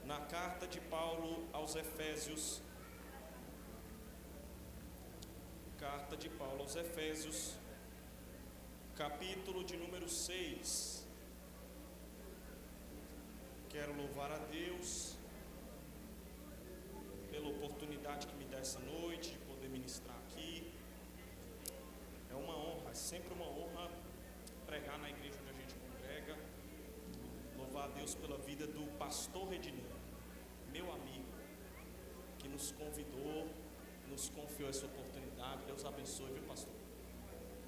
na carta de Paulo aos Efésios, capítulo de número 6. Quero louvar a Deus pela oportunidade que me dá essa noite de poder ministrar aqui. É uma honra, é sempre uma honra pregar na igreja onde a gente congrega. Louvar a Deus pela vida do pastor Redinei, meu amigo, que nos convidou, nos confiou essa oportunidade. Deus abençoe, viu, pastor?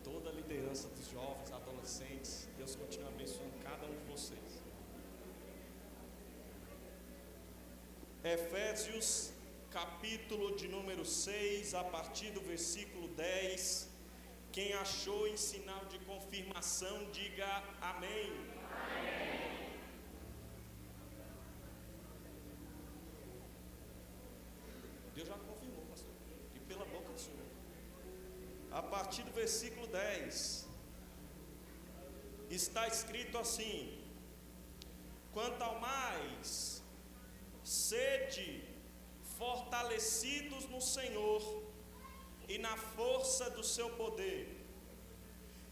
Toda a liderança dos jovens, adolescentes, Deus continue abençoando cada um de vocês. Efésios, capítulo de número 6, a partir do versículo 10. Quem achou em sinal de confirmação, diga amém. Amém. Deus já confirmou, pastor, e pela boca do Senhor. A partir do versículo 10, está escrito assim: quanto ao mais, sede fortalecidos no Senhor e na força do seu poder.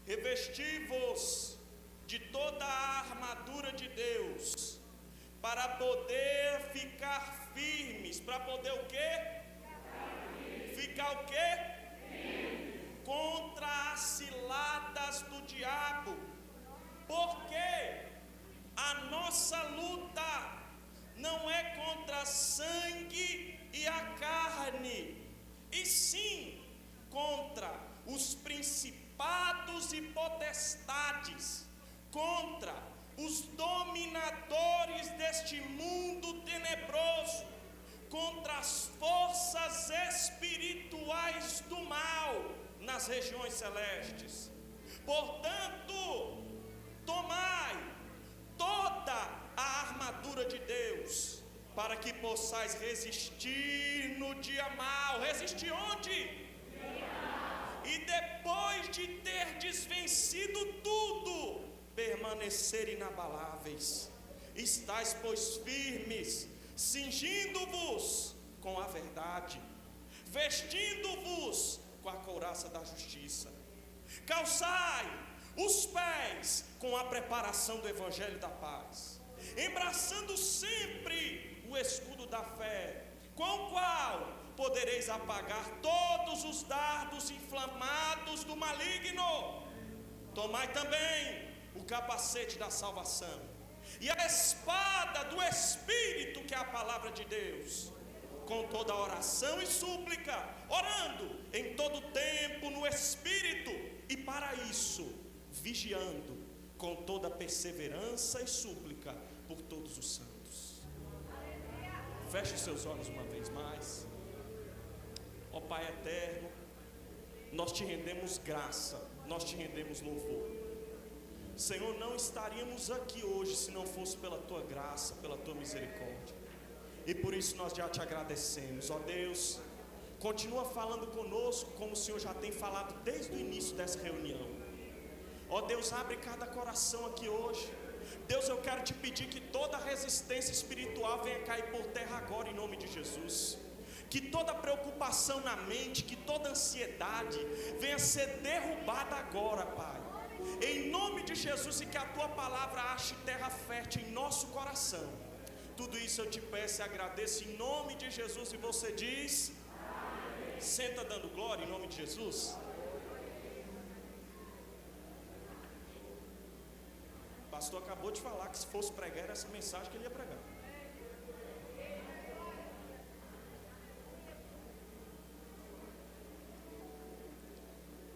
Revesti-vos de toda a armadura de Deus, para poder ficar firmes. Para poder o quê? Ficar o quê? Contra as ciladas do diabo. Porque a nossa luta não é contra sangue e a carne, e sim contra os principados e potestades, contra os dominadores deste mundo tenebroso, contra as forças espirituais do mal nas regiões celestes. Portanto, tomai toda a armadura de Deus, para que possais resistir no dia mau. Resistir onde? E depois de terdes vencido tudo, permanecer inabaláveis. Estais, pois, firmes, cingindo-vos com a verdade, vestindo-vos com a couraça da justiça, calçai os pés com a preparação do evangelho da paz, embraçando sempre o escudo da fé, com o qual podereis apagar todos os dardos inflamados do maligno. Tomai também o capacete da salvação e a espada do Espírito, que é a palavra de Deus, com toda oração e súplica, orando em todo tempo no Espírito, e para isso vigiando com toda perseverança e súplica por todos os santos. Feche seus olhos uma vez mais. Ó Pai eterno, nós te rendemos graça, nós te rendemos louvor. Senhor, não estaríamos aqui hoje se não fosse pela tua graça, pela tua misericórdia, e por isso nós já te agradecemos. Ó Deus, continua falando conosco como o Senhor já tem falado desde o início dessa reunião. Ó Deus, abre cada coração aqui hoje. Deus, eu quero te pedir que toda resistência espiritual venha cair por terra agora, em nome de Jesus. Que toda preocupação na mente, que toda ansiedade venha ser derrubada agora, Pai, em nome de Jesus, e que a tua palavra ache terra fértil em nosso coração. Tudo isso eu te peço e agradeço em nome de Jesus. E você diz: amém. Senta dando glória em nome de Jesus. O pastor acabou de falar que se fosse pregar era essa mensagem que ele ia pregar.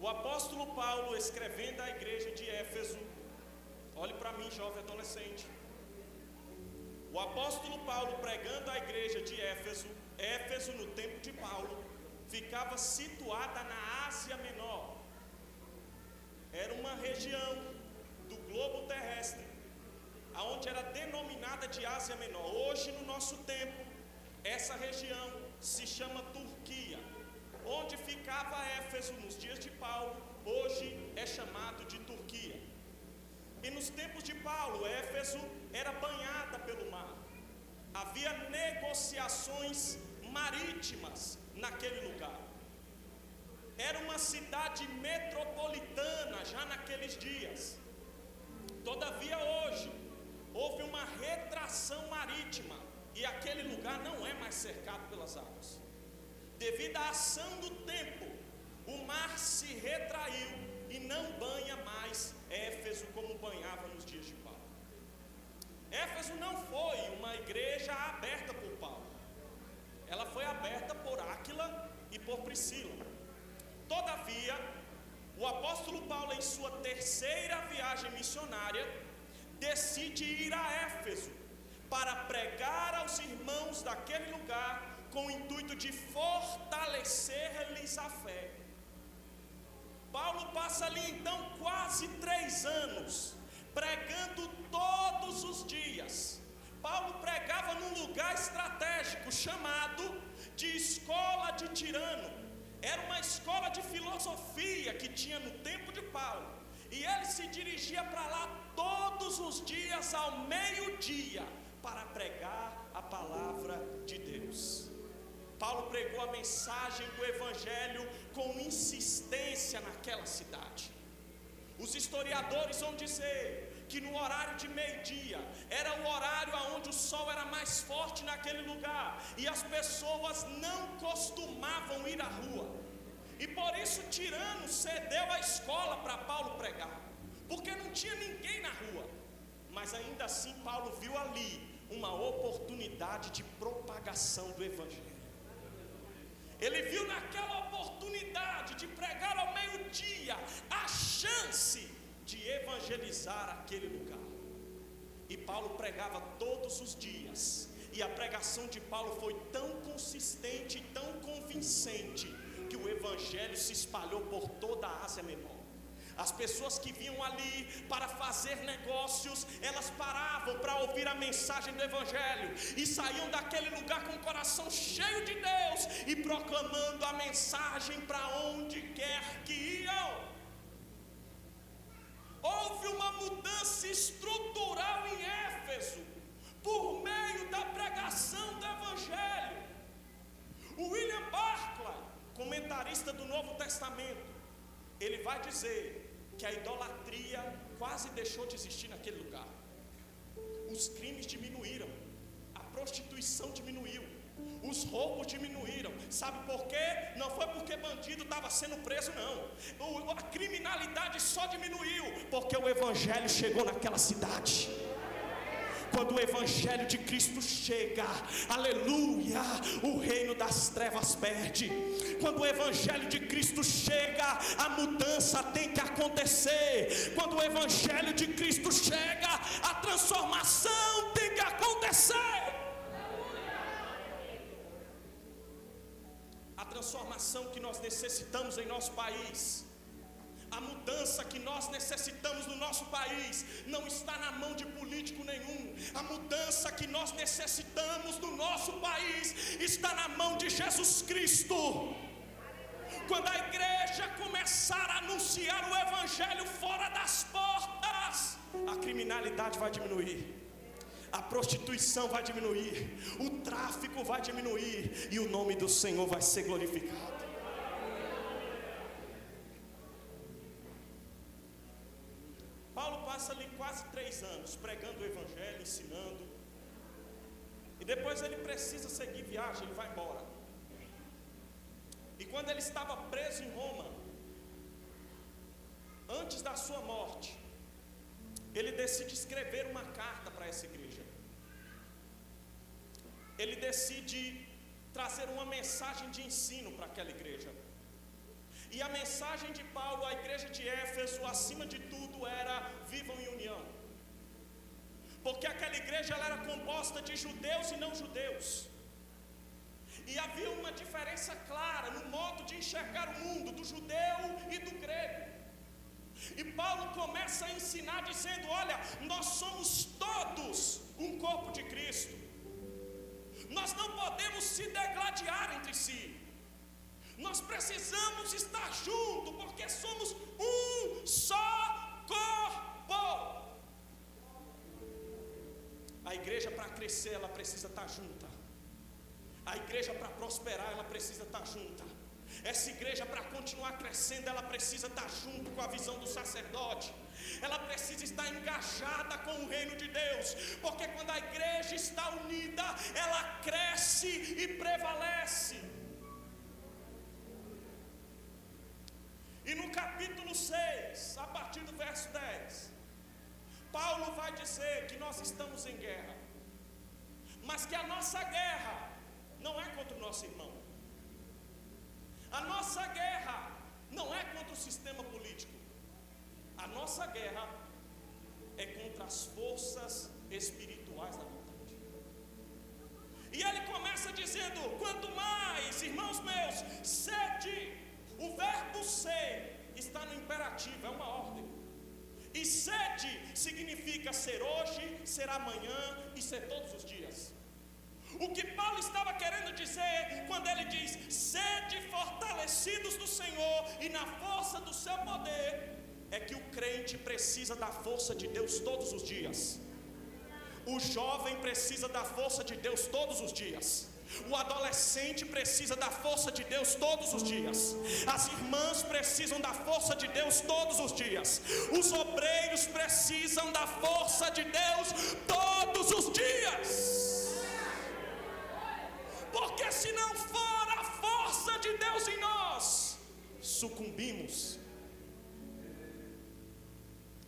O apóstolo Paulo, escrevendo à igreja de Éfeso, olhe para mim, jovem adolescente. O apóstolo Paulo, pregando à igreja de Éfeso, Éfeso no tempo de Paulo, ficava situada na Ásia Menor. Era uma região do globo terrestre, aonde era denominada de Ásia Menor. Hoje, no nosso tempo, essa região se chama Turquia. Onde ficava Éfeso nos dias de Paulo, hoje é chamado de Turquia. E nos tempos de Paulo, Éfeso era banhada pelo mar. havia negociações marítimas naquele lugar. Era uma cidade metropolitana já naqueles dias. Todavia hoje houve uma retração marítima e aquele lugar não é mais cercado pelas águas. Devido à ação do tempo, o mar se retraiu e não banha mais Éfeso como banhava nos dias de Paulo. Éfeso não foi uma igreja aberta por Paulo. Ela foi aberta por Áquila e por Priscila. Todavia, o apóstolo Paulo, em sua terceira viagem missionária, decide ir a Éfeso para pregar aos irmãos daquele lugar com o intuito de fortalecer-lhes a fé. Paulo passa ali então quase 3 anos pregando todos os dias. Paulo pregava num lugar estratégico chamado de Escola de Tirano. Era uma escola de filosofia que tinha no tempo de Paulo. E ele se dirigia para lá todos os dias ao meio-dia para pregar a palavra de Deus. Paulo pregou a mensagem do Evangelho com insistência naquela cidade. Os historiadores vão dizer que no horário de meio-dia era o horário onde o sol era mais forte naquele lugar e as pessoas não costumavam ir à rua. E por isso Tirano cedeu a escola para Paulo pregar, porque não tinha ninguém na rua. Mas ainda assim Paulo viu ali uma oportunidade de propagação do Evangelho. Ele viu naquela oportunidade de pregar ao meio-dia a chance de evangelizar aquele lugar. E Paulo pregava todos os dias. E a pregação de Paulo foi tão consistente e tão convincente que o evangelho se espalhou por toda a Ásia Menor. As pessoas que vinham ali para fazer negócios, elas paravam para ouvir a mensagem do Evangelho e saíam daquele lugar com o coração cheio de Deus e proclamando a mensagem para onde quer que iam. Houve uma mudança estrutural em Éfeso por meio da pregação do Evangelho. O William Barclay, comentarista do Novo Testamento, ele vai dizer que a idolatria quase deixou de existir naquele lugar. Os crimes diminuíram, a prostituição diminuiu, os roubos diminuíram. Sabe por quê? Não foi porque bandido estava sendo preso, não. A criminalidade só diminuiu porque o evangelho chegou naquela cidade. Quando o evangelho de Cristo chega, aleluia, o reino das trevas perde. Quando o evangelho de Cristo chega, a mudança tem que acontecer. Quando o evangelho de Cristo chega, a transformação tem que acontecer. A transformação que nós necessitamos em nosso país, a mudança que nós necessitamos no nosso país não está na mão de político nenhum. A mudança que nós necessitamos no nosso país está na mão de Jesus Cristo. Quando a igreja começar a anunciar o evangelho fora das portas, a criminalidade vai diminuir, a prostituição vai diminuir, o tráfico vai diminuir e o nome do Senhor vai ser glorificado. Paulo passa ali quase 3 anos pregando o evangelho, ensinando. E depois ele precisa seguir viagem, ele vai embora. E quando ele estava preso em Roma, antes da sua morte, ele decide escrever uma carta para essa igreja. Ele decide trazer uma mensagem de ensino para aquela igreja. E a mensagem de Paulo à igreja de Éfeso, acima de tudo, era: vivam em união. Porque aquela igreja ela era composta de judeus e não judeus. E havia uma diferença clara no modo de enxergar o mundo, do judeu e do grego. E Paulo começa a ensinar dizendo: olha, nós somos todos um corpo de Cristo. Nós não podemos se degladiar entre si. Nós precisamos estar juntos, porque somos um só corpo. A igreja, para crescer, ela precisa estar junta. A igreja, para prosperar, ela precisa estar junta. Essa igreja, para continuar crescendo, ela precisa estar junto com a visão do sacerdote. Ela precisa estar engajada com o reino de Deus, porque quando a igreja está unida, ela cresce e prevalece. E no capítulo 6, a partir do verso 10, Paulo vai dizer que nós estamos em guerra, mas que a nossa guerra não é contra o nosso irmão. A nossa guerra não é contra o sistema político. A nossa guerra é contra as forças espirituais da vontade. E ele começa dizendo: quanto mais, irmãos meus, sede. O verbo ser está no imperativo, é uma ordem. E sede significa ser hoje, ser amanhã e ser todos os dias. O que Paulo estava querendo dizer quando ele diz: sede fortalecidos no Senhor e na força do seu poder, é que o crente precisa da força de Deus todos os dias. O jovem precisa da força de Deus todos os dias. O adolescente precisa da força de Deus todos os dias. As irmãs precisam da força de Deus todos os dias. Os obreiros precisam da força de Deus todos os dias. Porque se não for a força de Deus em nós, sucumbimos.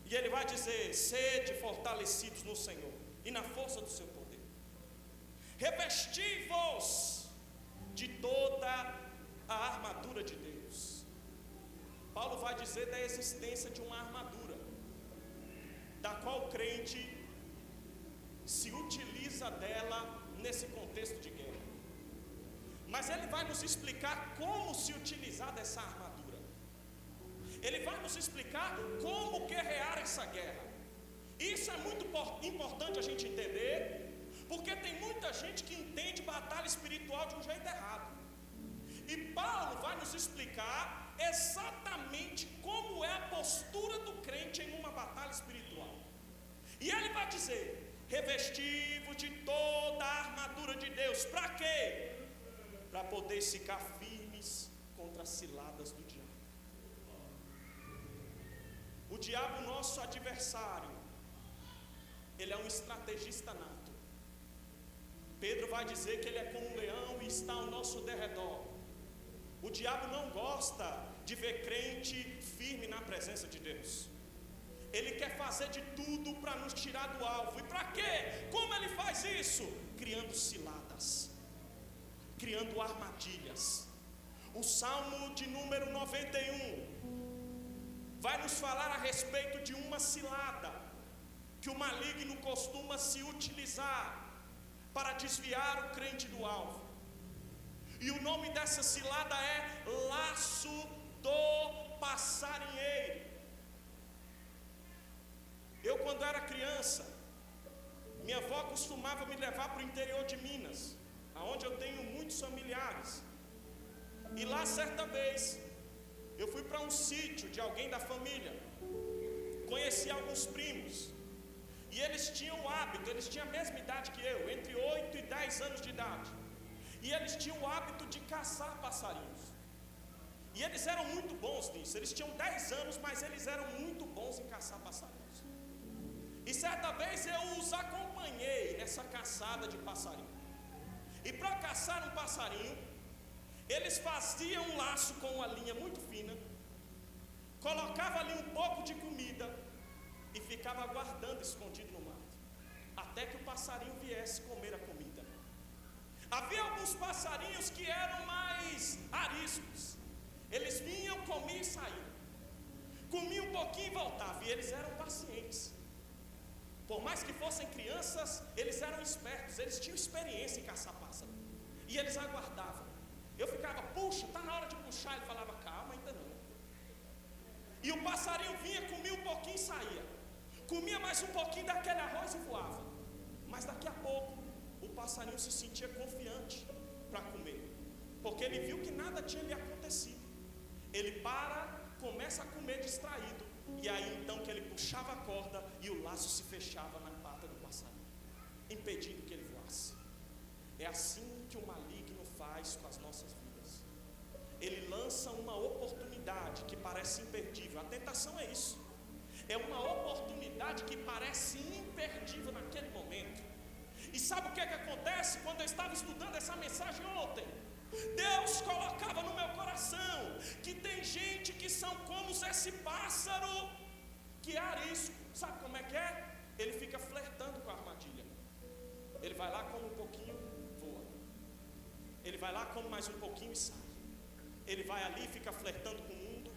E ele vai dizer: sede fortalecidos no Senhor e na força do seu poder. Revesti-vos de toda a armadura de Deus. Paulo vai dizer da existência de uma armadura, da qual o crente se utiliza dela nesse contexto de guerra. Mas ele vai nos explicar como se utilizar dessa armadura. Ele vai nos explicar como guerrear essa guerra. Isso é muito importante a gente entender, porque tem muita gente que entende batalha espiritual de um jeito errado. E Paulo vai nos explicar exatamente como é a postura do crente em uma batalha espiritual. E ele vai dizer: revesti-vos de toda a armadura de Deus. Para quê? Para poder ficar firmes contra as ciladas do diabo. O diabo, nosso adversário, ele é um estrategista nato. Pedro vai dizer que ele é como um leão e está ao nosso derredor. O diabo não gosta de ver crente firme na presença de Deus. Ele quer fazer de tudo para nos tirar do alvo. E para quê? Como ele faz isso? Criando ciladas, criando armadilhas. O Salmo de número 91 vai nos falar a respeito de uma cilada que o maligno costuma se utilizar para desviar o crente do alvo. E o nome dessa cilada é laço do passarinheiro. Eu, quando era criança, minha avó costumava me levar para o interior de Minas, aonde eu tenho muitos familiares. E lá, certa vez, eu fui para um sítio de alguém da família, conheci alguns primos, e eles tinham o hábito, eles tinham a mesma idade que eu, entre 8 e 10 anos de idade, e eles tinham o hábito de caçar passarinhos. E eles eram muito bons nisso. Eles tinham 10 anos, mas eles eram muito bons em caçar passarinhos. E certa vez eu os acompanhei nessa caçada de passarinho. E para caçar um passarinho, eles faziam um laço com uma linha muito fina, colocavam ali um pouco de comida e ficava aguardando escondido no mato, até que o passarinho viesse comer a comida. Havia alguns passarinhos que eram mais ariscos. Eles vinham, comiam e saíam. Comiam um pouquinho e voltavam. E eles eram pacientes. Por mais que fossem crianças, eles eram espertos. Eles tinham experiência em caçar pássaro. E eles aguardavam. Eu ficava: puxa, está na hora de puxar. Ele falava: calma, ainda não. E o passarinho vinha, comia um pouquinho e saía. Comia mais um pouquinho daquele arroz e voava. Mas daqui a pouco o passarinho se sentia confiante para comer, porque ele viu que nada tinha lhe acontecido. Ele começa a comer distraído, e aí então que ele puxava a corda e o laço se fechava na pata do passarinho. impedindo que ele voasse. É assim que o maligno faz com as nossas vidas. Ele lança uma oportunidade que parece imperdível. A tentação é isso. É uma oportunidade que parece imperdível naquele momento. E sabe o que é que acontece? Quando eu estava estudando essa mensagem ontem, Deus colocava no meu coração que tem gente que são como esse pássaro que é arisco. Sabe como é que é? Ele fica flertando com a armadilha. Ele vai lá, come um pouquinho, voa. Ele vai lá, come mais um pouquinho e sai. Ele vai ali e fica flertando com o mundo.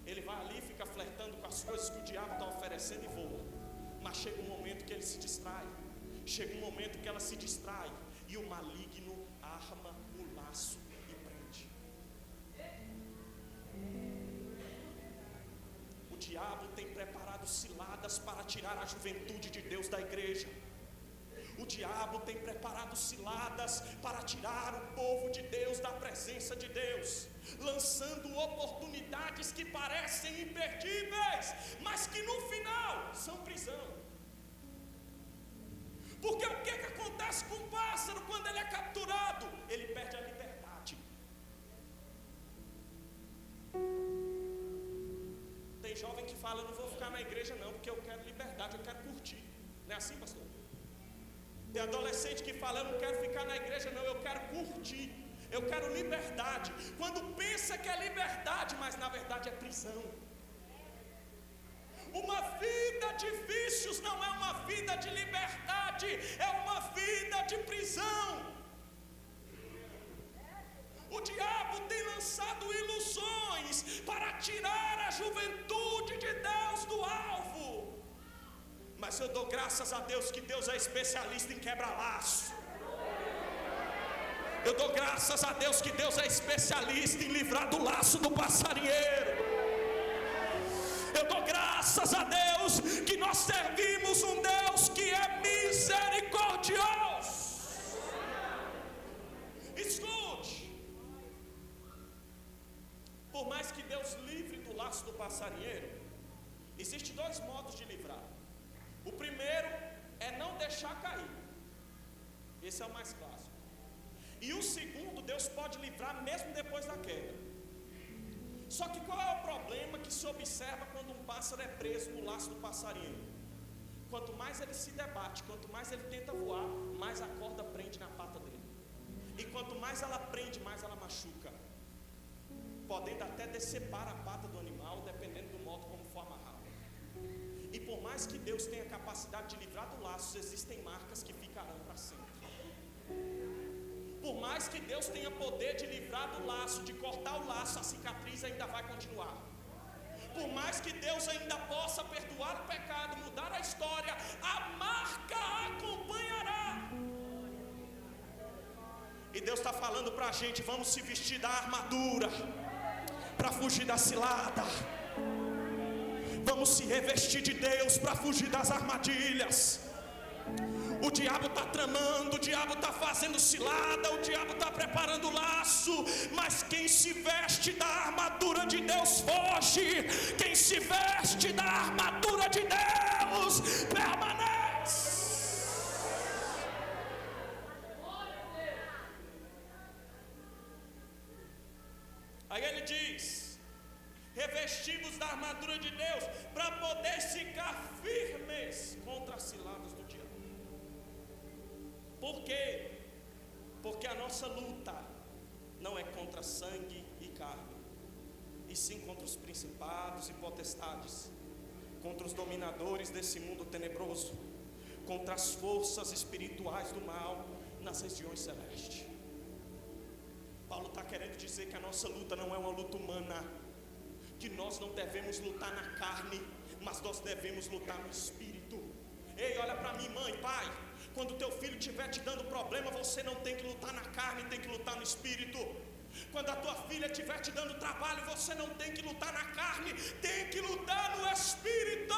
Ele vai ali e fica flertando com as coisas que o diabo está oferecendo e voa. Mas chega um momento que ele se distrai. Chega um momento que ela se distrai e o maligno arma o laço e prende. O diabo tem preparado ciladas para tirar a juventude de Deus da igreja. O diabo tem preparado ciladas para tirar o povo de Deus da presença de Deus, lançando oportunidades que parecem imperdíveis, mas que no final são prisão. Porque o que acontece com o pássaro quando ele é capturado? Ele perde a liberdade. Tem jovem que fala: eu não vou ficar na igreja não, porque eu quero liberdade, eu quero curtir. Não é assim, pastor? Tem adolescente que fala: eu não quero ficar na igreja não, eu quero curtir, eu quero liberdade. Quando pensa que é liberdade, mas na verdade é prisão. Uma vida de vícios não é uma vida de liberdade, é uma vida de prisão. O diabo tem lançado ilusões para tirar a juventude de Deus do alvo. Mas eu dou graças a Deus que Deus é especialista em quebra-laço. Eu dou graças a Deus que Deus é especialista em livrar do laço do passarinheiro. Eu dou graças a Deus que nós servimos um Deus que é misericordioso. Escute. Por mais que Deus livre do laço do passarinheiro, existem dois modos de livrar. O primeiro é não deixar cair. Esse é o mais clássico. E o segundo, Deus pode livrar mesmo depois da queda. Só que qual é o problema que se observa quando um pássaro é preso no laço do passarinho? Quanto mais ele se debate, quanto mais ele tenta voar, mais a corda prende na pata dele. E quanto mais ela prende, mais ela machuca, podendo até decepar a pata do animal, dependendo do modo como for amarrado. E por mais que Deus tenha capacidade de livrar do laço, existem marcas que ficarão para sempre. Por mais que Deus tenha poder de livrar do laço, de cortar o laço, a cicatriz ainda vai continuar. Por mais que Deus ainda possa perdoar o pecado, mudar a história, a marca acompanhará. E Deus está falando para a gente: vamos se vestir da armadura para fugir da cilada. Vamos se revestir de Deus para fugir das armadilhas. O diabo está tramando, o diabo está fazendo cilada, o diabo está preparando laço, mas quem se veste da armadura de Deus foge. Quem se veste da armadura de Deus permanece. Aí ele diz: revestimos da armadura de Deus para poder ficar firmes contra as ciladas do diabo. Por quê? Porque a nossa luta não é contra sangue e carne, e sim contra os principados e potestades, contra os dominadores desse mundo tenebroso, contra as forças espirituais do mal nas regiões celestes. Paulo está querendo dizer que a nossa luta não é uma luta humana, que nós não devemos lutar na carne, mas nós devemos lutar no espírito. Ei, olha para mim, mãe, pai. Quando teu filho estiver te dando problema, você não tem que lutar na carne, tem que lutar no espírito. Quando a tua filha estiver te dando trabalho, você não tem que lutar na carne, tem que lutar no espírito.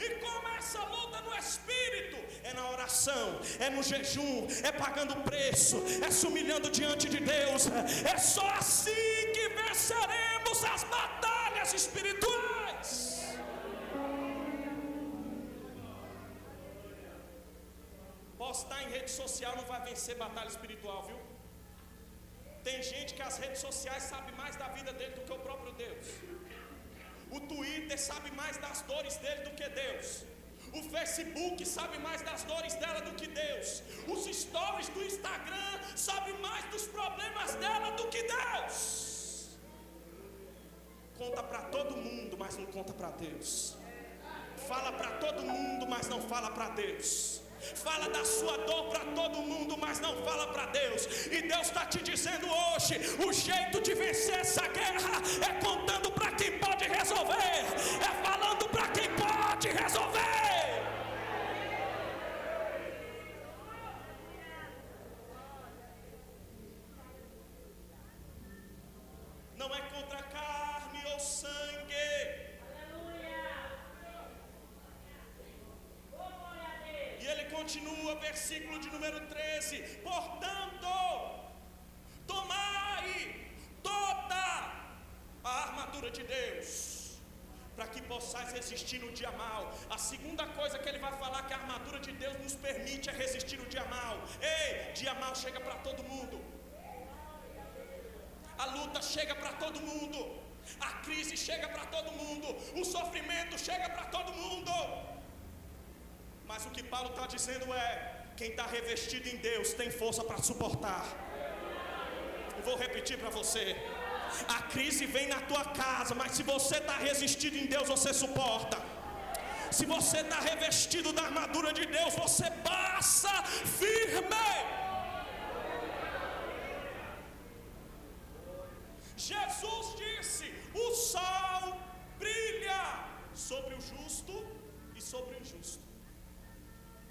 E como é essa luta no espírito? É na oração, é no jejum, é pagando preço, é se humilhando diante de Deus. É só assim que venceremos as batalhas espirituais. Postar em rede social não vai vencer batalha espiritual, viu? Tem gente que as redes sociais sabe mais da vida dele do que o próprio Deus. O Twitter sabe mais das dores dele do que Deus. O Facebook sabe mais das dores dela do que Deus. Os stories do Instagram sabem mais dos problemas dela do que Deus. Conta para todo mundo, mas não conta para Deus. Fala para todo mundo, mas não fala para Deus. Fala da sua dor para todo mundo, mas não fala para Deus. E Deus está te dizendo hoje: o jeito de vencer essa guerra é contando para quem pode resolver, é falando para quem pode resolver. Não é contra carne ou sangue. E ele continua, versículo de número 13: portanto, tomai toda a armadura de Deus, para que possais resistir no dia mau. A segunda coisa que ele vai falar que a armadura de Deus nos permite é resistir no dia mau. Ei, dia mau chega para todo mundo. A luta chega para todo mundo. A crise chega para todo mundo. O sofrimento chega para todo mundo. Mas o que Paulo está dizendo é: quem está revestido em Deus tem força para suportar. Eu vou repetir para você: a crise vem na tua casa, mas se você está resistido em Deus, você suporta. Se você está revestido da armadura de Deus, você passa firme. Jesus disse: o sol brilha sobre o justo e sobre o injusto.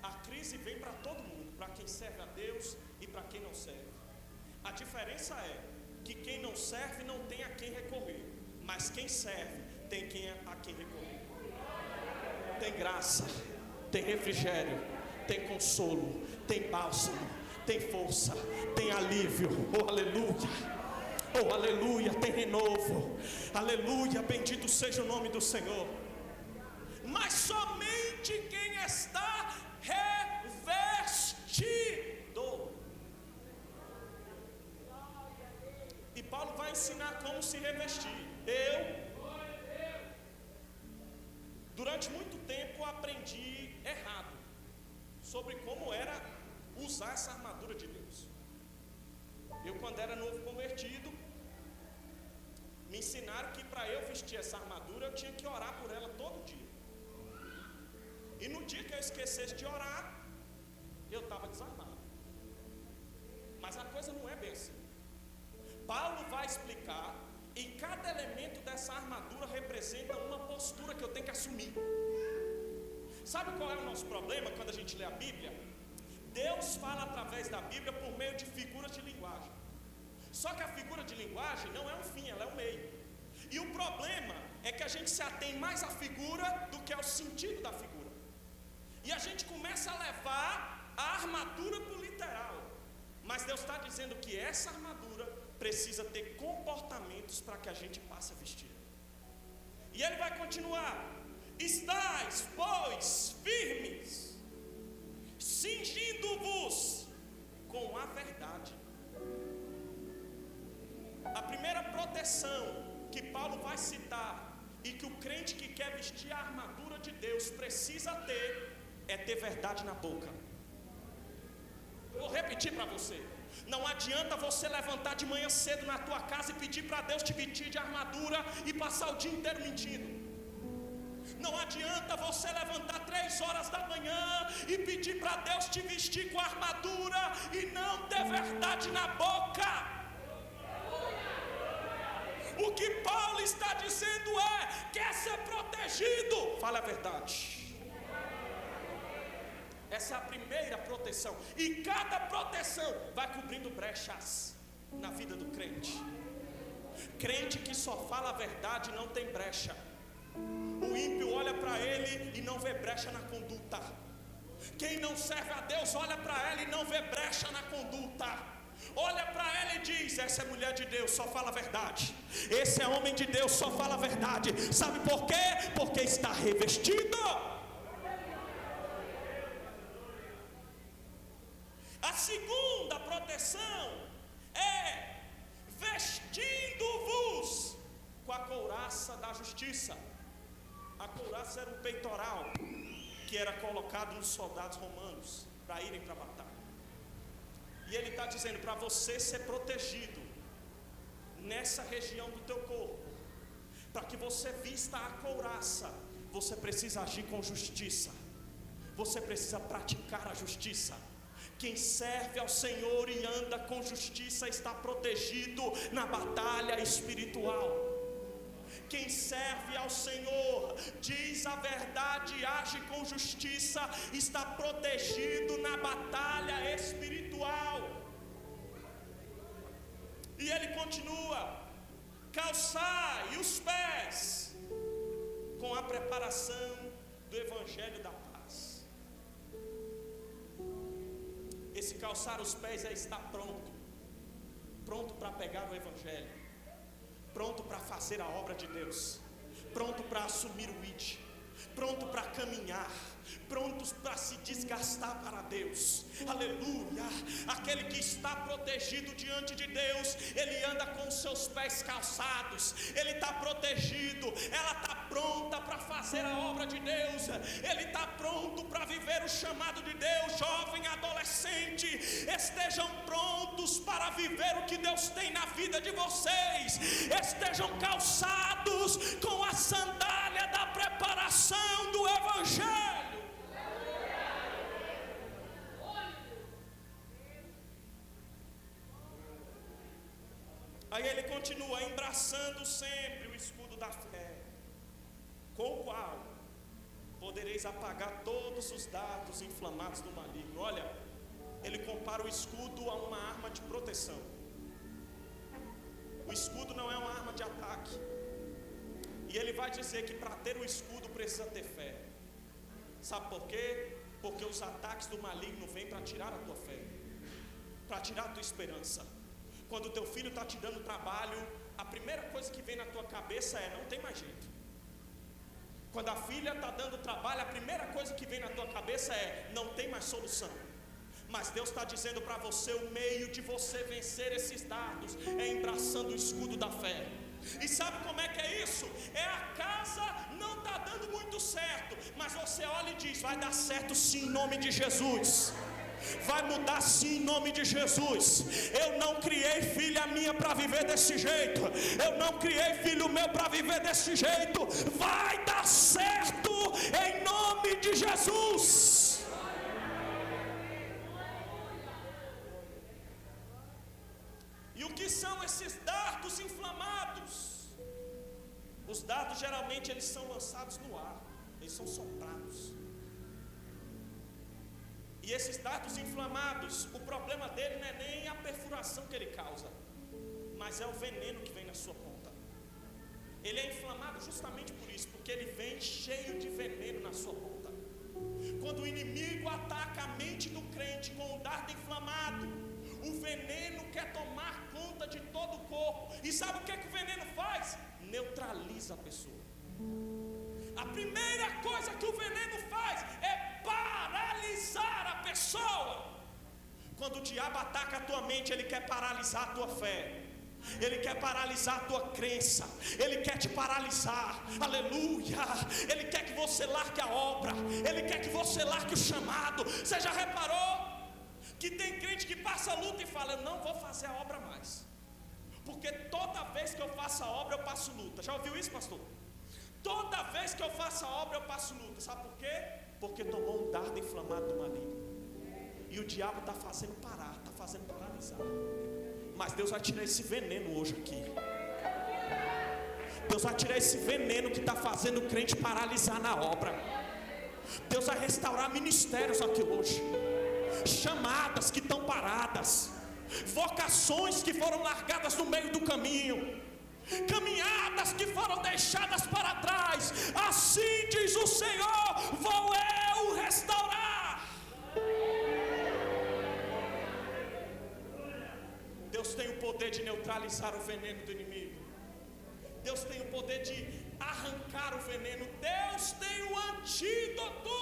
A crise vem para todo mundo, para quem serve a Deus e para quem não serve. A diferença é que quem não serve não tem a quem recorrer, mas quem serve tem a quem recorrer. Tem graça, tem refrigério, tem consolo, tem bálsamo, tem força, tem alívio. Oh, aleluia! Oh, aleluia! Tem renovo. Aleluia! Bendito seja o nome do Senhor. Mas somente quem está revestido. E Paulo vai ensinar como se revestir. Durante muito tempo aprendi errado sobre como era usar essa armadura de Deus. Eu, quando era novo convertido, me ensinaram que para eu vestir essa armadura eu tinha que orar por ela todo dia. E no dia que eu esquecesse de orar, eu estava desarmado. Mas a coisa não é bem assim. Paulo vai explicar, e cada elemento dessa armadura representa uma postura que eu tenho que assumir. Sabe qual é o nosso problema quando a gente lê a Bíblia? Deus fala através da Bíblia por meio de figuras de linguagem. Só que a figura de linguagem não é um fim, ela é um meio. E o problema é que a gente se atém mais à figura do que ao sentido da figura. E a gente começa a levar a armadura para o literal. Mas Deus está dizendo que essa armadura precisa ter comportamentos para que a gente passe a vestir. E ele vai continuar: estais, pois, firmes, cingindo-vos com a verdade. A primeira proteção que Paulo vai citar e que o crente que quer vestir a armadura de Deus precisa ter é ter verdade na boca. Eu vou repetir para você: não adianta você levantar de manhã cedo na tua casa e pedir para Deus te vestir de armadura e passar o dia inteiro mentindo. Não adianta você levantar 3 horas da manhã e pedir para Deus te vestir com a armadura e não ter verdade na boca. O que Paulo está dizendo é: quer ser protegido, fala a verdade. Essa é a primeira proteção. E cada proteção vai cobrindo brechas na vida do crente. Crente que só fala a verdade não tem brecha. O ímpio olha para ele e não vê brecha na conduta. Quem não serve a Deus olha para ela e não vê brecha na conduta. Olha para ela e diz: essa é mulher de Deus, só fala a verdade. Esse é homem de Deus, só fala a verdade. Sabe por quê? Porque está revestido. A segunda proteção é vestindo-vos com a couraça da justiça. A couraça era um peitoral que era colocado nos soldados romanos para irem para a batalha. E ele está dizendo para você ser protegido nessa região do teu corpo, para que você vista a couraça, você precisa agir com justiça, você precisa praticar a justiça. Quem serve ao Senhor e anda com justiça está protegido na batalha espiritual. Quem serve ao Senhor, diz a verdade e age com justiça, está protegido na batalha espiritual. E ele continua: calçai os pés com a preparação do Evangelho da paz. Esse calçar os pés é estar pronto para pegar o Evangelho, pronto para fazer a obra de Deus, pronto para assumir o ID, pronto para caminhar, prontos para se desgastar para Deus. Aleluia! Aquele que está protegido diante de Deus, ele anda com os seus pés calçados, ele está protegido, ela está pronta para fazer a obra de Deus, ele está pronto para viver o chamado de Deus. Jovem, adolescente, estejam prontos para viver o que Deus tem na vida de vocês, estejam calçados com a sandália da preparação do Evangelho. Aí ele continua: embraçando sempre o escudo da fé, com o qual podereis apagar todos os dardos inflamados do maligno. Olha, ele compara o escudo a uma arma de proteção. O escudo não é uma arma de ataque. E ele vai dizer que para ter o escudo precisa ter fé. Sabe por quê? Porque os ataques do maligno vêm para tirar a tua fé, para tirar a tua esperança. Quando o teu filho está te dando trabalho, a primeira coisa que vem na tua cabeça é: não tem mais jeito. Quando a filha está dando trabalho, a primeira coisa que vem na tua cabeça é: não tem mais solução. Mas Deus está dizendo para você: o meio de você vencer esses dardos é embraçando o escudo da fé. E sabe como é que é isso? É a casa não está dando muito certo, mas você olha e diz: vai dar certo sim, em nome de Jesus. Vai mudar sim, em nome de Jesus. Eu não criei filha minha para viver desse jeito, eu não criei filho meu para viver desse jeito. Vai dar certo em nome de Jesus. E o que são esses dardos inflamados? Os dardos geralmente eles são lançados no ar, eles são soprados. E esses dardos inflamados, o problema dele não é nem a perfuração que ele causa, mas é o veneno que vem na sua ponta. Ele é inflamado justamente por isso, porque ele vem cheio de veneno na sua ponta. Quando o inimigo ataca a mente do crente com o dardo inflamado, o veneno quer tomar conta de todo o corpo. E sabe o que o veneno faz? Neutraliza a pessoa. A primeira coisa que o veneno faz é paralisar a pessoa. Quando o diabo ataca a tua mente, ele quer paralisar a tua fé, ele quer paralisar a tua crença, ele quer te paralisar. Aleluia! Ele quer que você largue a obra, ele quer que você largue o chamado. Você já reparou que tem crente que passa luta e fala: eu não vou fazer a obra mais, porque toda vez que eu faço a obra eu passo luta. Já ouviu isso, pastor? Toda vez que eu faço a obra eu passo luta. Sabe por quê? Porque tomou um dardo inflamado do maligno, e o diabo está fazendo parar, está fazendo paralisar. Mas Deus vai tirar esse veneno hoje aqui. Deus vai tirar esse veneno que está fazendo o crente paralisar na obra. Deus vai restaurar ministérios aqui hoje, chamadas que estão paradas, vocações que foram largadas no meio do caminho, caminhadas que foram deixadas para trás. Assim diz o Senhor: vou eu restaurar. Deus tem o poder de neutralizar o veneno do inimigo. Deus tem o poder de arrancar o veneno. Deus tem o antídoto.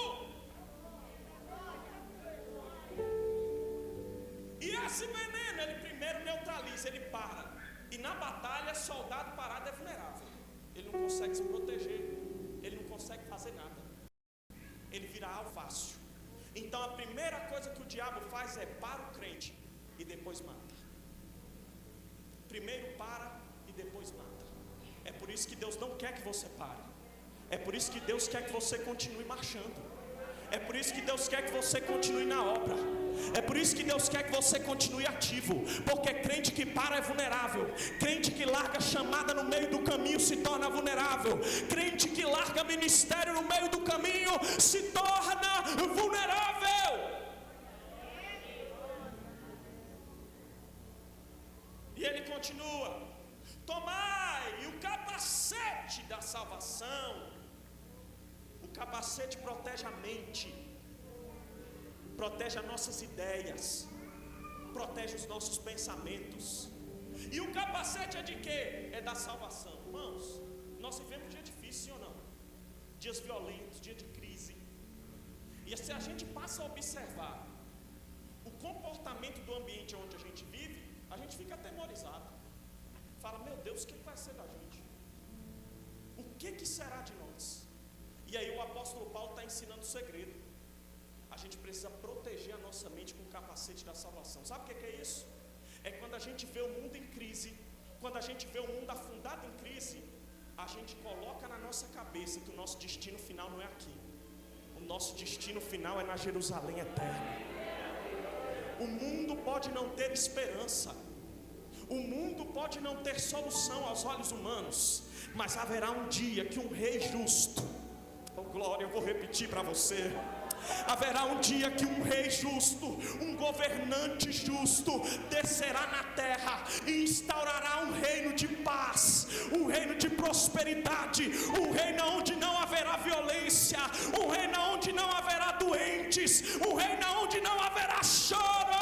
esse veneno, ele primeiro neutraliza, ele para. E na batalha, soldado parado é vulnerável. Ele não consegue se proteger, ele não consegue fazer nada. Ele vira alvo fácil. Então a primeira coisa que o diabo faz é para o crente e depois mata. Primeiro para e depois mata. É por isso que Deus não quer que você pare. É por isso que Deus quer que você continue marchando. É por isso que Deus quer que você continue na obra. É por isso que Deus quer que você continue ativo. Porque crente que para é vulnerável. Crente que larga chamada no meio do caminho se torna vulnerável. Crente que larga ministério no meio do caminho se torna vulnerável. E ele continua: tomai o capacete da salvação. O capacete protege a mente, protege as nossas ideias, protege os nossos pensamentos. E o capacete é de quê? É da salvação. Irmãos, nós vivemos um dia difícil, sim ou não? Dias violentos, dia de crise. E se a gente passa a observar o comportamento do ambiente onde a gente vive, a gente fica atemorizado. Fala, meu Deus, o que vai ser da gente? O que será de nós? E aí o apóstolo Paulo está ensinando o segredo. A gente precisa proteger a nossa mente com o capacete da salvação. Sabe o que é isso? É quando a gente vê o mundo em crise, quando a gente vê o mundo afundado em crise, a gente coloca na nossa cabeça que o nosso destino final não é aqui. O nosso destino final é na Jerusalém eterna. O mundo pode não ter esperança, o mundo pode não ter solução aos olhos humanos, mas haverá um dia que um rei justo, oh glória, eu vou repetir para você, haverá um dia que um rei justo, um governante justo descerá na terra e instaurará um reino de paz, um reino de prosperidade, um reino onde não haverá violência, um reino onde não haverá doentes, um reino onde não haverá choro,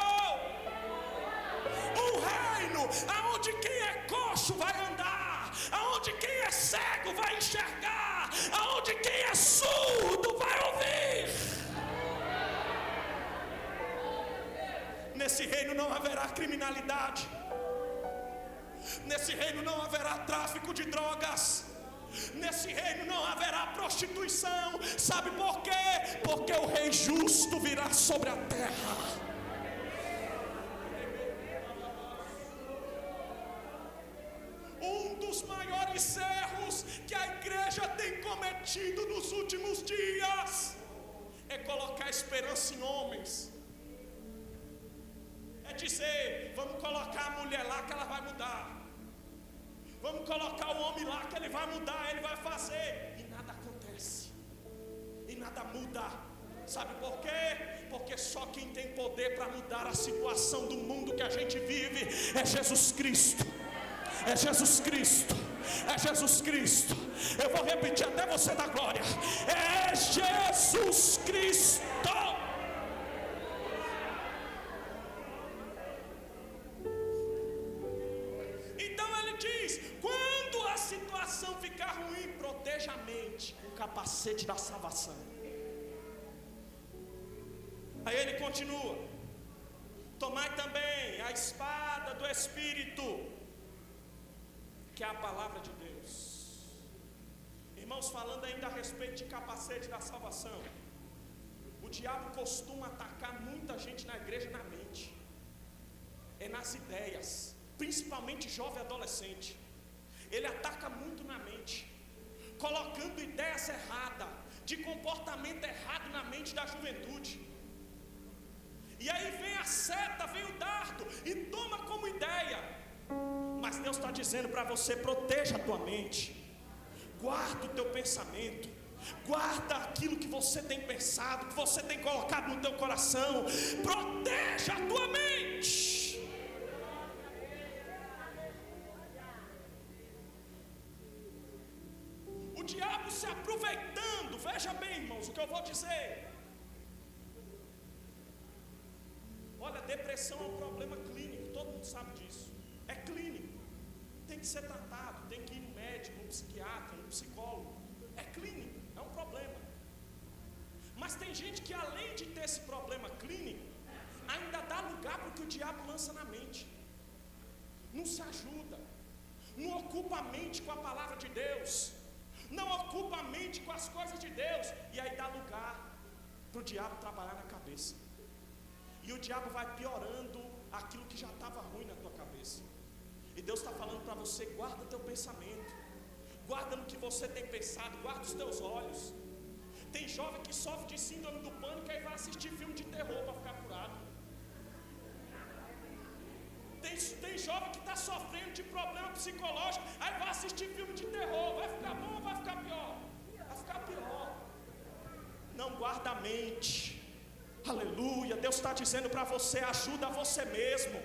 um reino aonde quem é coxo vai andar, aonde quem é cego vai enxergar, aonde quem é surdo vai ouvir. Nesse reino não haverá criminalidade, nesse reino não haverá tráfico de drogas, nesse reino não haverá prostituição. Sabe por quê? Porque o rei justo virá sobre a terra. Um dos maiores erros que a igreja tem cometido nos últimos dias é colocar esperança em homens. É dizer, vamos colocar a mulher lá que ela vai mudar, vamos colocar o homem lá que ele vai mudar, ele vai fazer, e nada acontece, e nada muda. Sabe por quê? Porque só quem tem poder para mudar a situação do mundo que a gente vive é Jesus Cristo. É Jesus Cristo, é Jesus Cristo. Eu vou repetir até você dar glória. É Jesus Cristo. Então ele diz: quando a situação ficar ruim, proteja a mente com o capacete da salvação. Aí ele continua: tomai também a espada do Espírito, que é a palavra de Deus. Irmãos, falando ainda a respeito de capacete da salvação, o diabo costuma atacar muita gente na igreja na mente, é nas ideias, principalmente jovem e adolescente. Ele ataca muito na mente, colocando ideias erradas, de comportamento errado na mente da juventude. E aí vem a seta, vem o dardo e toma como ideia. Mas Deus está dizendo para você: proteja a tua mente, guarda o teu pensamento, guarda aquilo que você tem pensado, que você tem colocado no teu coração, proteja a tua mente. O diabo se aproveitando, veja bem, irmãos, o que eu vou dizer. Olha, depressão é um problema clínico, todo mundo sabe disso. É clínico, tem que ser tratado, tem que ir no médico, no psiquiatra, no psicólogo. É clínico, é um problema. Mas tem gente que, além de ter esse problema clínico, ainda dá lugar para o que o diabo diabo lança na mente. Não se ajuda, não ocupa a mente com a palavra de Deus, não ocupa a mente com as coisas de Deus, e aí dá lugar para o diabo trabalhar na cabeça, e o diabo vai piorando aquilo que já estava ruim na tua cabeça. E Deus está falando para você: guarda teu pensamento, guarda no que você tem pensado, guarda os teus olhos. Tem jovem que sofre de síndrome do pânico e vai assistir filme de terror para ficar curado. Tem jovem que está sofrendo de problema psicológico, aí vai assistir filme de terror. Vai ficar bom ou vai ficar pior? Vai ficar pior. Não guarda a mente. Aleluia. Deus está dizendo para você: ajuda você mesmo.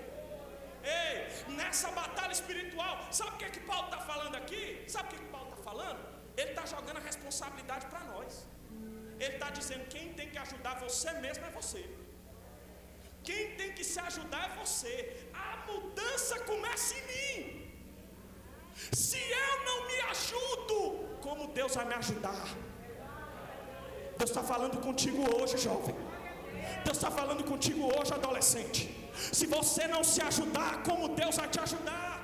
Ei, nessa batalha espiritual, sabe o que Paulo está falando aqui? Sabe o que Paulo está falando? Ele está jogando a responsabilidade para nós. Ele está dizendo: quem tem que ajudar você mesmo é você. Quem tem que se ajudar é você. A mudança começa em mim. Se eu não me ajudo, como Deus vai me ajudar? Deus está falando contigo hoje, jovem. Deus está falando contigo hoje, adolescente. Se você não se ajudar, como Deus vai te ajudar?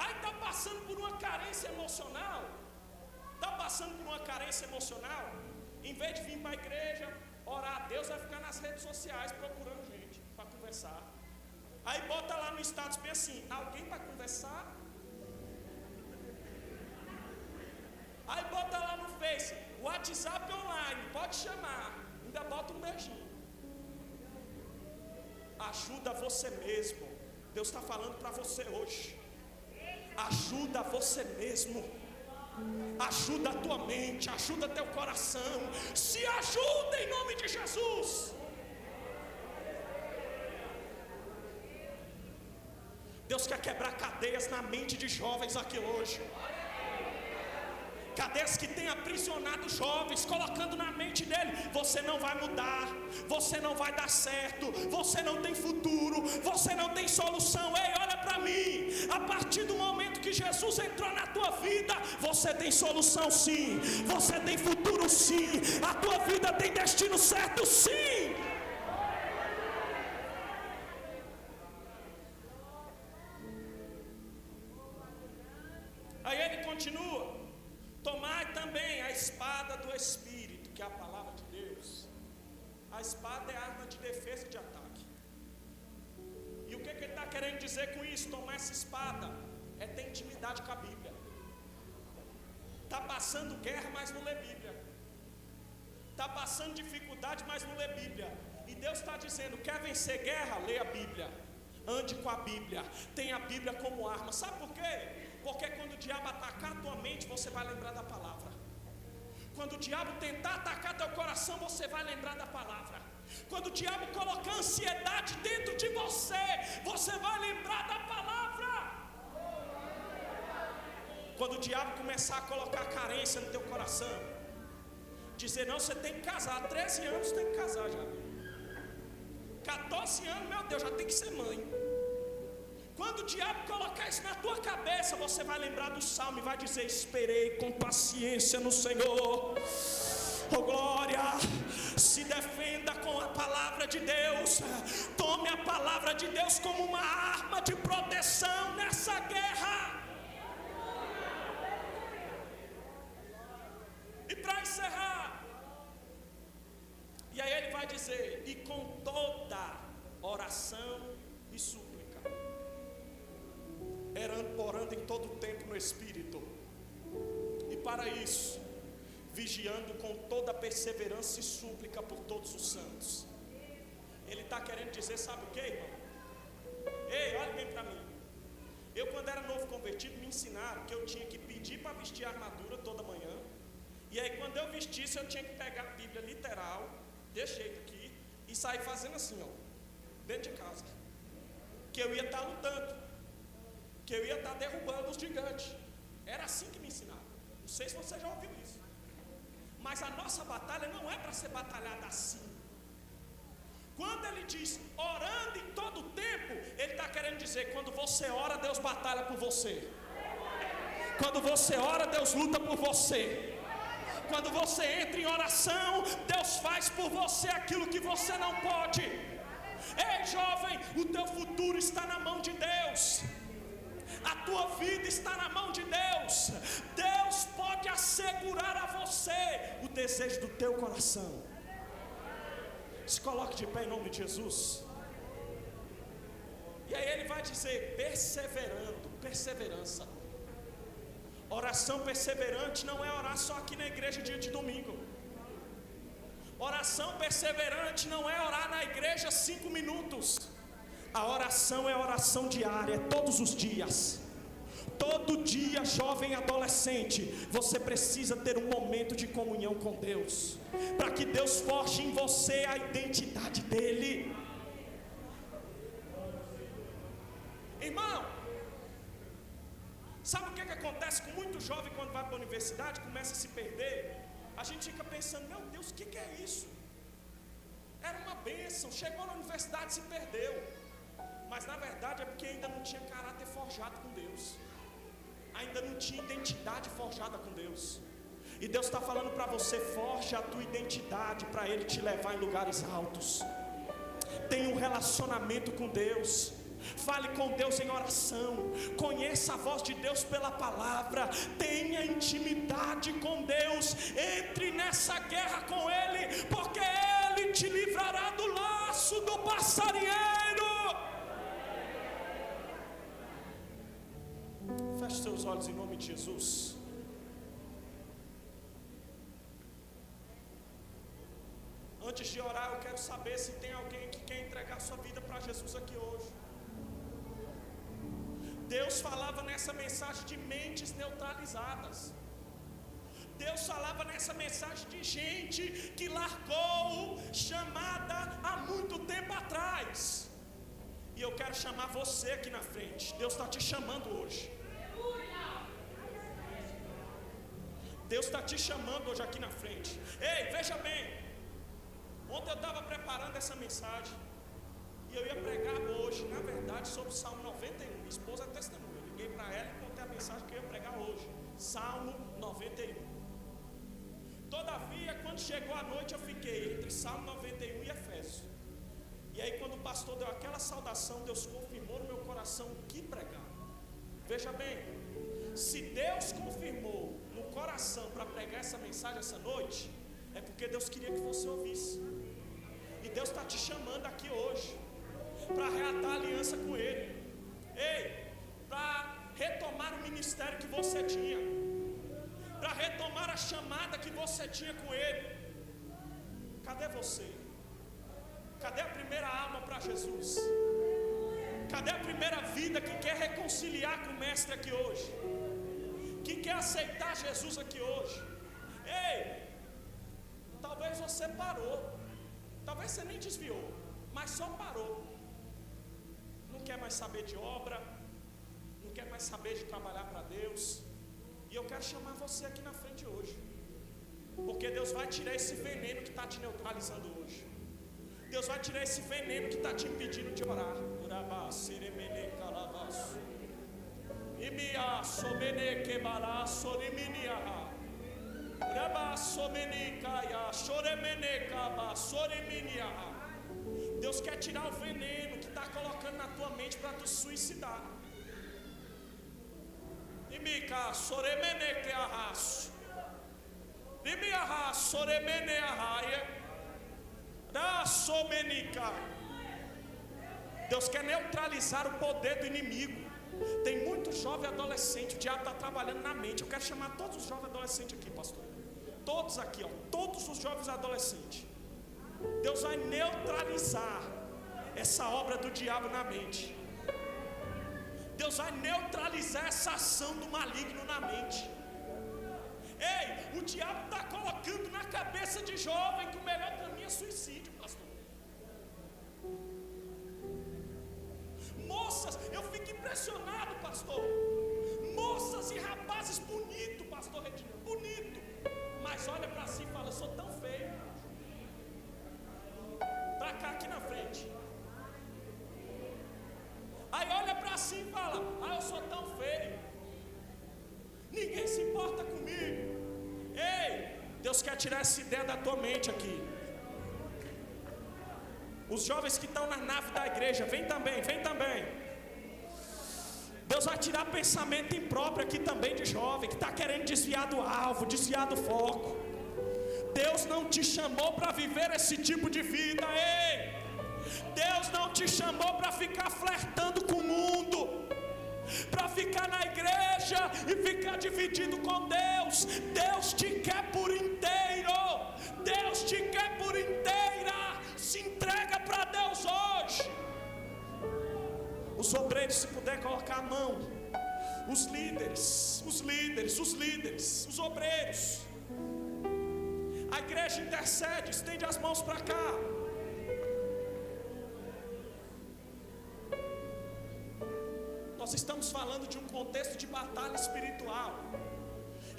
Aí está passando por uma carência emocional. Está passando por uma carência emocional. Em vez de vir para a igreja, orar a Deus, vai ficar nas redes sociais procurando gente para conversar. Aí bota lá no status bem assim: alguém para conversar? Aí bota lá no Face: WhatsApp online, pode chamar. Ainda bota um beijinho. Ajuda você mesmo. Deus está falando para você hoje: ajuda você mesmo. Ajuda a tua mente, ajuda teu coração. Se ajuda em nome de Jesus. Deus quer quebrar cadeias na mente de jovens aqui hoje. Cadeias que tem aprisionado jovens, colocando na mente dele: você não vai mudar, você não vai dar certo, você não tem futuro, você não tem solução. Ei, olha para mim. A partir do momento que Jesus entrou na tua vida, você tem solução sim, você tem futuro sim, a tua vida tem destino certo sim. Aí ele continua: tomai também a espada do Espírito, que é a palavra de Deus. A espada é arma de defesa e de ataque. E o que ele está querendo dizer com isso? Tomar essa espada é ter intimidade com a Bíblia. Está passando guerra, mas não lê Bíblia. Está passando dificuldade, mas não lê Bíblia. E Deus está dizendo: quer vencer guerra? Lê a Bíblia. Ande com a Bíblia. Tenha a Bíblia como arma. Sabe por quê? Porque quando o diabo atacar a tua mente, você vai lembrar da palavra. Quando o diabo tentar atacar teu coração, você vai lembrar da palavra. Quando o diabo colocar ansiedade dentro de você, você vai lembrar da palavra. Quando o diabo começar a colocar carência no teu coração, dizer: não, você tem que casar, 13 anos tem que casar já, 14 anos, meu Deus, já tem que ser mãe. Quando o diabo colocar isso na tua cabeça, você vai lembrar do salmo e vai dizer: esperei com paciência no Senhor. Oh glória, se defenda com a palavra de Deus. Tome a palavra de Deus como uma arma de proteção nessa guerra. E para encerrar, e aí ele vai dizer: e com toda oração e súplica, orando em todo o tempo no Espírito, e para isso vigiando com toda perseverança e súplica por todos os santos. Ele está querendo dizer, sabe o que, irmão? Ei, olha bem para mim. Eu, quando era novo convertido, me ensinaram que eu tinha que pedir para vestir a armadura toda manhã. E aí, quando eu vestisse, eu tinha que pegar a Bíblia literal, desse jeito aqui, e sair fazendo assim, ó, dentro de casa. Que eu ia estar lutando, que eu ia estar derrubando os gigantes. Era assim que me ensinaram. Não sei se você já ouviu isso. Mas a nossa batalha não é para ser batalhada assim. Quando ele diz orando em todo o tempo, ele está querendo dizer: quando você ora, Deus batalha por você. Quando você ora, Deus luta por você. quando você entra em oração, Deus faz por você aquilo que você não pode. Ei, jovem, o teu futuro está na mão de Deus. A tua vida está na mão de Deus. Deus pode assegurar a você o desejo do teu coração. Se coloque de pé em nome de Jesus. E aí ele vai dizer, perseverando, perseverança. Oração perseverante não é orar só aqui na igreja dia de domingo. Oração perseverante não é orar na igreja 5 minutos. A oração é oração diária, todos os dias. Todo dia, jovem adolescente, você precisa ter um momento de comunhão com Deus, para que Deus forje em você a identidade dEle. Irmão, sabe o que acontece com muito jovem quando vai para a universidade, começa a se perder? A gente fica pensando, meu Deus, o que é isso? Era uma bênção, chegou na universidade e se perdeu. Mas na verdade é porque ainda não tinha caráter forjado com Deus, ainda não tinha identidade forjada com Deus. E Deus está falando para você, forja a tua identidade para Ele te levar em lugares altos. Tenha um relacionamento com Deus. Fale com Deus em oração, conheça a voz de Deus pela palavra, tenha intimidade com Deus, entre nessa guerra com Ele, porque Ele te livrará do laço do passarinheiro. Feche seus olhos em nome de Jesus. Antes de orar, eu quero saber se tem alguém que quer entregar sua vida para Jesus aqui hoje. Deus falava nessa mensagem de mentes neutralizadas. Deus falava nessa mensagem de gente que largou chamada há muito tempo atrás. E eu quero chamar você aqui na frente. Deus está te chamando hoje. Deus está te chamando hoje aqui na frente. Ei, veja bem. Ontem eu estava preparando essa mensagem. E eu ia pregar hoje, na verdade, sobre o Salmo 91. Minha esposa é testemunha. Eu liguei para ela e contei a mensagem que eu ia pregar hoje. Salmo 91. Todavia, quando chegou a noite, eu fiquei entre Salmo 91 e Efésios. E aí, quando o pastor deu aquela saudação, Deus confirmou no meu coração o que pregar. Veja bem, se Deus confirmou no coração para pregar essa mensagem essa noite, é porque Deus queria que você ouvisse. E Deus está te chamando aqui hoje para reatar a aliança com Ele. Ei, para retomar o ministério que você tinha, para retomar a chamada que você tinha com Ele. Cadê você? Cadê a primeira alma para Jesus? Cadê a primeira vida que quer reconciliar com o Mestre aqui hoje? Que quer aceitar Jesus aqui hoje? Ei, talvez você parou, talvez você nem desviou, mas só parou. Não quer mais saber de obra, não quer mais saber de trabalhar para Deus. E eu quero chamar você aqui na frente hoje, porque Deus vai tirar esse veneno que está te neutralizando hoje. Deus vai tirar esse veneno que está te impedindo de orar. Deus quer tirar o veneno que está colocando na tua mente para tu suicidar. Deus quer neutralizar o poder do inimigo. Tem muito jovem adolescente, o diabo está trabalhando na mente. Eu quero chamar todos os jovens adolescentes aqui, pastor. Todos aqui, ó, todos os jovens adolescentes. Deus vai neutralizar essa obra do diabo na mente. Deus vai neutralizar essa ação do maligno na mente. Ei, o diabo está colocando na cabeça de jovem que o melhor caminho é suicídio, pastor. Moças, eu fico impressionado, pastor. Moças e rapazes bonitos, pastor Redinho, bonito. Mas olha para si e fala, eu sou tão feio. Para cá, aqui na frente. Aí olha para si e fala, eu sou tão feio. Ninguém se importa comigo. Ei, tirar essa ideia da tua mente aqui. Os jovens que estão na nave da igreja, vem também, vem também. Deus vai tirar pensamento impróprio aqui também de jovem, que está querendo desviar do alvo, desviar do foco. Deus não te chamou para viver esse tipo de vida, ei! Deus não te chamou para ficar flertando com o mundo, para ficar na igreja e ficar dividido com Deus. Deus te quer por inteiro, Deus te quer por inteira. Se entrega para Deus hoje. Os obreiros, se puder colocar a mão, os líderes, os obreiros, a igreja intercede, estende as mãos para cá. Nós estamos falando de um contexto de batalha espiritual.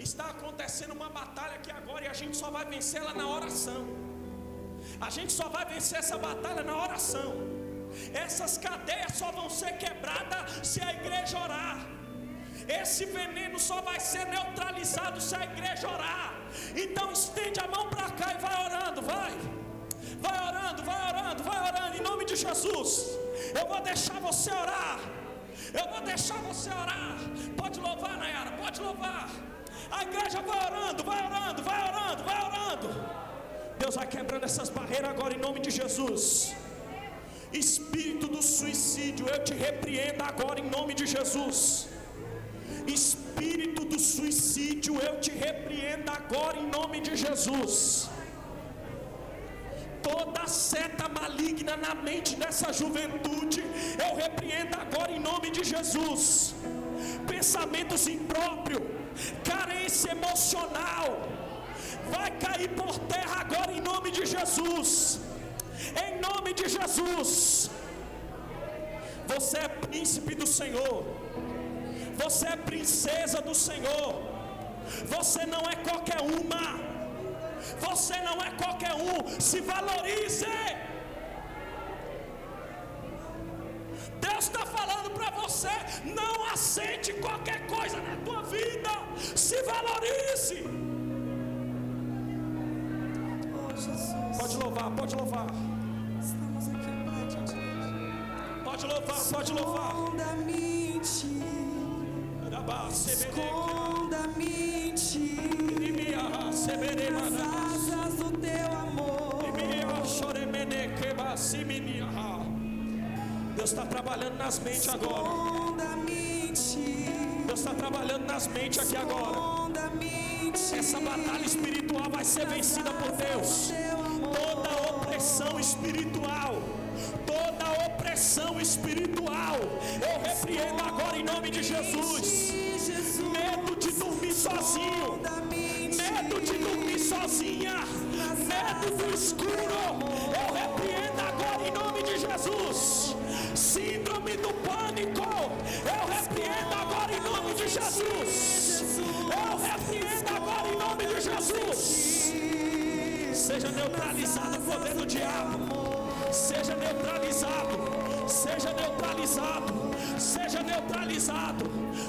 Está acontecendo uma batalha aqui agora e a gente só vai vencer ela na oração. A gente só vai vencer essa batalha na oração. Essas cadeias só vão ser quebradas se a igreja orar. Esse veneno só vai ser neutralizado se a igreja orar. Então estende a mão para cá e vai orando, vai orando, vai orando, vai orando, em nome de Jesus. Eu vou deixar você orar. Eu vou deixar você orar. Pode louvar, Nayara, pode louvar. A igreja vai orando, vai orando, vai orando, vai orando. Deus vai quebrando essas barreiras agora em nome de Jesus. Espírito do suicídio, eu te repreendo agora em nome de Jesus. Espírito do suicídio, eu te repreendo agora em nome de Jesus. Toda seta maligna na mente dessa juventude, eu repreendo agora em nome de Jesus. Pensamentos impróprios, carência emocional, vai cair por terra agora em nome de Jesus. Em nome de Jesus. Você é príncipe do Senhor. Você é princesa do Senhor. Você não é qualquer uma. Você não é qualquer um. Se valorize. Deus está falando para você: não aceite qualquer coisa na tua vida. Se valorize. Oh, Jesus. Pode louvar, pode louvar. Estamos aqui, Pai, diante de Ti. Pode louvar, pode louvar. Esconda-me em Ti. Esconda-me em Ti. Nas asas do Teu amor. Deus está trabalhando nas mentes agora. Esconda-me em Ti. Deus está trabalhando nas mentes aqui agora. Esconda-me em Ti. Essa batalha espiritual vai ser vencida por Deus. Toda opressão espiritual, toda opressão espiritual, eu repreendo agora em nome de Jesus. Medo de dormir sozinho, medo de dormir sozinha, medo do escuro, eu repreendo agora em nome de Jesus. Síndrome do pânico, eu repreendo agora em nome de Jesus. Eu repreendo agora em nome de Jesus. Seja neutralizado o poder do diabo. Seja neutralizado. Seja neutralizado. Seja neutralizado.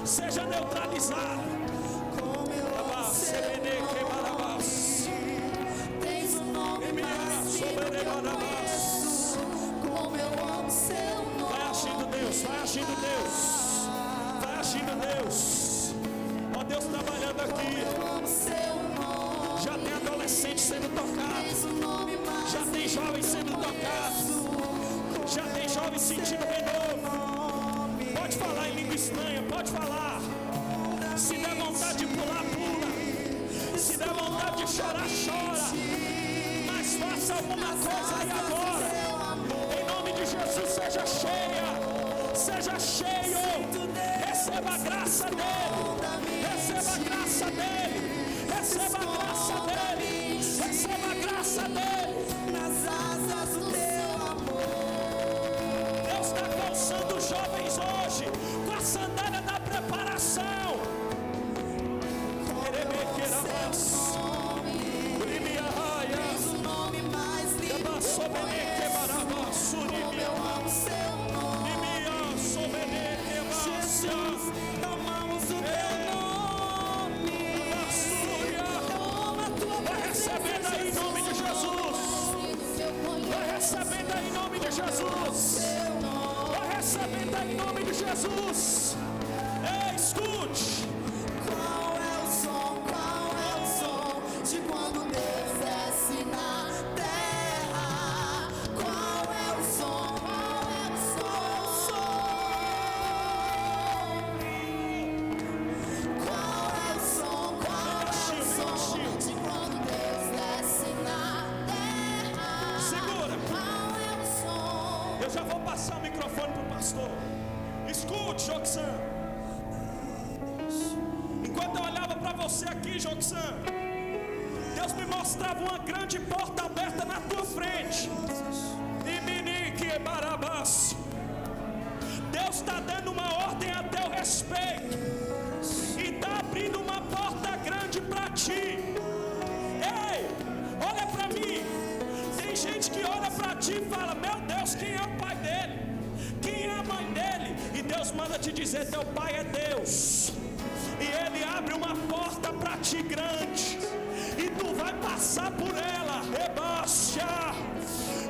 Seja neutralizado. Tens um nome mais como eu amo seu nome. Vai agindo Deus, vai agindo Deus. Vai agindo Deus. Ó Deus trabalhando aqui. Já tem adolescente sendo tocado. Já tem jovens sendo tocados. Já tem jovens sentindo renovo. Pode falar em língua estranha, pode falar. Se der vontade de pular, pula. Se der vontade de chorar, chora. Mas faça alguma coisa aí agora. Em nome de Jesus, seja cheia. Seja cheio. Receba a graça dele. Receba a graça dele. Receba a graça dele. Receba a graça dele. Nas asas do Teu amor. Deus está calçando os jovens hoje com a sandália da preparação. Tens um nome mais lindo como esse. Como eu amo seu nome. Jesus, amamos o Teu nome. Toma a Tua presença. Jesus. Vai recebendo em nome de Jesus. Ei, escute. Qual é o som de quando Deus desce na terra? Qual é o som? Qual é o som de quando Deus desce na terra? Segura. Qual é o som? Eu já vou passar o microfone para o pastor. Escute, Joxan. Enquanto eu olhava para você aqui, Joxan, Deus me mostrava uma grande porta aberta na tua frente. E Barabás. Deus está dando uma ordem a teu respeito e está abrindo uma porta grande para ti. Ei, olha para mim. Tem gente que olha para ti e fala: meu Deus, quem é o pai dele? Quem é a mãe dele? E Deus manda te dizer: teu pai é Deus. E Ele abre uma porta para ti grande, e tu vai passar por ela, rebaixa,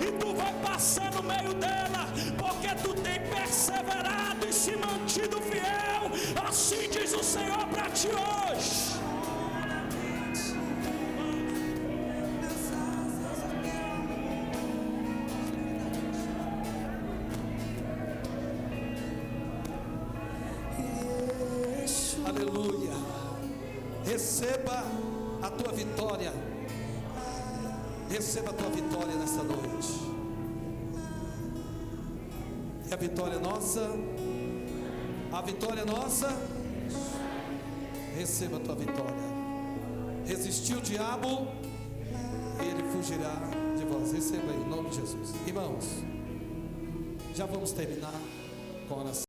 e tu vai passar no meio dela, porque tu tem perseverado e se mantido fiel. Assim diz o Senhor para ti hoje. Aleluia. Receba a tua vitória. Receba a tua vitória nessa noite. E a vitória é nossa. A vitória é nossa. Receba a tua vitória. Resistiu o diabo, ele fugirá de vós. Receba aí, em nome de Jesus. Irmãos, já vamos terminar com a oração.